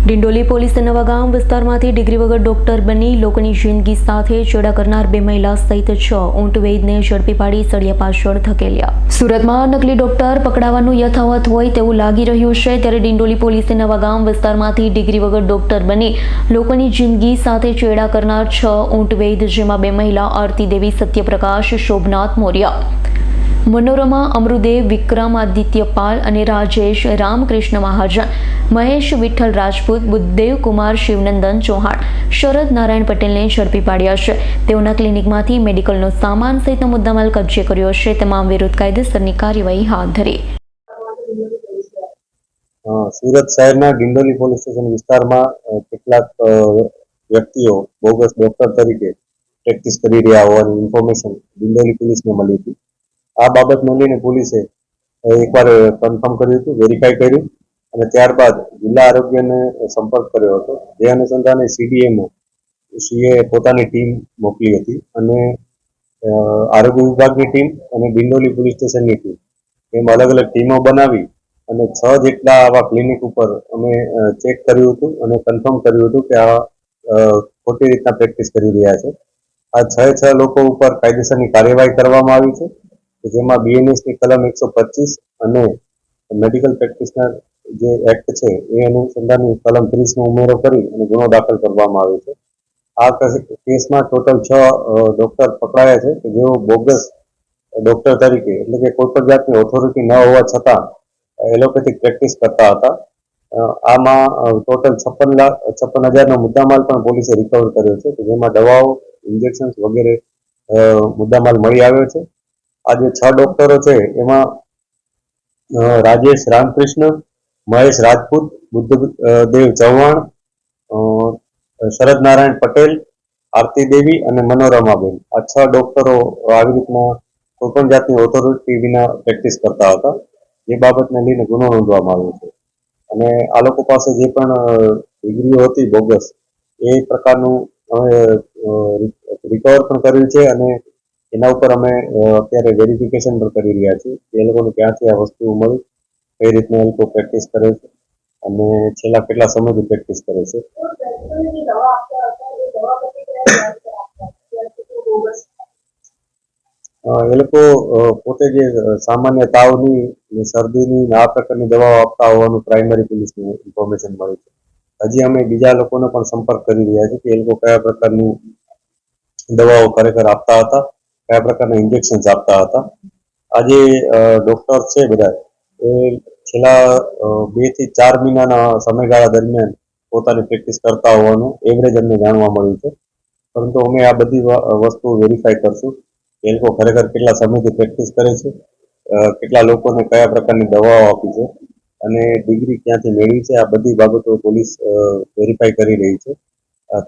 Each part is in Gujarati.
ડિંડોલી પોલીસે નવાગામ વિસ્તારમાંથી ડિગ્રી વગર ડોક્ટર બની લોકોની જિંદગી સાથે ચેડા કરનાર 2 મહિલા સહિત 6 ઊંટ વૈદને ઝડપી પાડી સળિયા પાછળ ધકેલ્યા। સુરતમાં નકલી ડોક્ટર પકડાવાનું યથાવત હોય તેવું લાગી રહ્યું છે, ત્યારે ડિંડોલી પોલીસે નવાગામ વિસ્તારમાંથી ડિગ્રી વગર ડોક્ટર બની લોકોની જિંદગી સાથે ચેડા કરનાર 6 ઊંટ વૈદ, જેમાં 2 મહિલા આરતી દેવી, સત્યપ્રકાશ શોભનાથ મોર્યા, મનોરમા અમૃદેવ, વિક્રમાદિત્ય પાલ અને રાજેશ રામકૃષ્ણ મહાજન, મહેશ વિઠ્ઠલ રાજપૂત, બુદ્ધદેવ કુમાર શિવનંદન ચૌહાણ, શરદ નારાયણ પટેલને ઝડપી પાડ્યા છે। તેઓના ક્લિનિકમાંથી મેડિકલનો સામાન સહિતનો મુદ્દામાલ કબજે કર્યો છે। તમામ વિરુદ્ધ કાયદેસરની કાર્યવાહી હાથ ધરી। સુરત શહેરના ડિંડોલી પોલીસ સ્ટેશન વિસ્તારમાં કેટલાક વ્યક્તિઓ બોગસ ડોક્ટર તરીકે પ્રેક્ટિસ કરી રહ્યા હોવાની ઇન્ફોર્મેશન ડિંડોલી પોલીસને મળી હતી। આ બાબતને લઈને પોલીસે એકવાર કન્ફર્મ કર્યું હતું, વેરીફાઈ કર્યું અને ત્યારબાદ જિલ્લા આરોગ્યને સંપર્ક કર્યો હતો। જે અનુસંધાને સીડીએમઓ સીએ પોતાની ટીમ મોકલી હતી અને આરોગ્ય વિભાગની ટીમ અને ડિંડોલી પોલીસ સ્ટેશનની ટીમ એમ અલગ અલગ ટીમો બનાવી અને 6 જેટલા આવા ક્લિનિક ઉપર અમે ચેક કર્યું હતું અને કન્ફર્મ કર્યું હતું કે આ ખોટી રીતના પ્રેક્ટિસ કરી રહ્યા છે। આ 6 લોકો ઉપર કાયદેસરની કાર્યવાહી કરવામાં આવી છે, જેમાં બીએનએસની કલમ 125 અને મેડિકલ પ્રેક્ટિશનર જે એક્ટ છે એ અનુસંધાનની કલમ 30 નો ઉમેરો કરી અને ગુનો દાખલ કરવામાં આવ્યો છે। આ કેસમાં ટોટલ 6 ડોક્ટર પકડાયા છે કે જેઓ બોગસ ડોક્ટર તરીકે, એટલે કે કોઈ પણ જાતની ઓથોરિટી ન હોવા છતાં એલોપેથિક પ્રેક્ટિસ કરતા હતા। આમાં ટોટલ 56,000નો મુદ્દામાલ પણ પોલીસે રિકવર કર્યો છે, જેમાં દવાઓ, ઇન્જેક્શન વગેરે મુદ્દામાલ મળી આવ્યો છે। આ જે 6 ડોક્ટરો છે એમાં રાજેશ રામકૃષ્ણ, મહેશ રાજપૂત, બુદ્ધદેવ ચૌહાણ, શરદ નારાયણ પટેલ, આરતી દેવી અને મનોરમાબેન, આ 6 ડોક્ટરો આવી રીતના કોઈ પણ જાતની ઓથોરિટી વિના પ્રેક્ટિસ કરતા હતા। જે બાબતને લઈને ગુનો નોંધવામાં આવ્યો છે અને આ લોકો પાસે જે પણ ડિગ્રીઓ હતી બોગસ, એ પ્રકારનું અમે રિકવર પણ કર્યું છે અને એના ઉપર અમે અત્યારે વેરિફિકેશન પણ કરી રહ્યા છીએ કે એ લોકોને ક્યાંથી આ વસ્તુ મળી, કઈ રીતના એ લોકો પ્રેક્ટિસ કરે છે અને છેલ્લા કેટલા સમયથી પ્રેક્ટિસ કરે છે। એ લોકો પોતે જે સામાન્ય તાવની, શરદીની આ પ્રકારની દવાઓ આપતા હોવાનું પ્રાઇમરી પોલીસને ઇન્ફોર્મેશન મળી છે। હજી અમે બીજા લોકોનો પણ સંપર્ક કરી રહ્યા છીએ કે એ લોકો કયા પ્રકારની દવાઓ ખરેખર આપતા હતા, કયા પ્રકારના ઇન્જેક્શન્સ આપતા હતા। આ જે ડોક્ટર છે બધા એ છેલ્લા 2 થી 4 મહિનાના સમયગાળા દરમિયાન પોતાની પ્રેક્ટિસ કરતા હોવાનું એવરેજ અમને જાણવા મળ્યું છે, પરંતુ અમે આ બધી વસ્તુ વેરીફાઈ કરશું કે એ લોકો ખરેખર કેટલા સમયથી પ્રેક્ટિસ કરે છે, કેટલા લોકોને કયા પ્રકારની દવાઓ આપી છે અને ડિગ્રી ક્યાંથી મેળવી છે। આ બધી બાબતો પોલીસ વેરીફાઈ કરી રહી છે।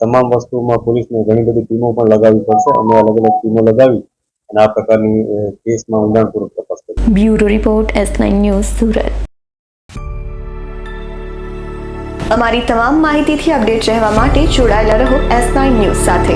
તમામ વસ્તુમાં પોલીસને ઘણી બધી ટીમો પણ લગાવવી પડશે। અમે અલગ અલગ ટીમો લગાવી અને આ પ્રકારની કેસમાં ઊંડાણપૂર્વક તપાસ કરી। Bureau report, S9 news, Surat. અમારી તમામ માહિતીથી અપડેટ રહેવા માટે જોડાયેલા રહો S9 ન્યૂઝ સાથે।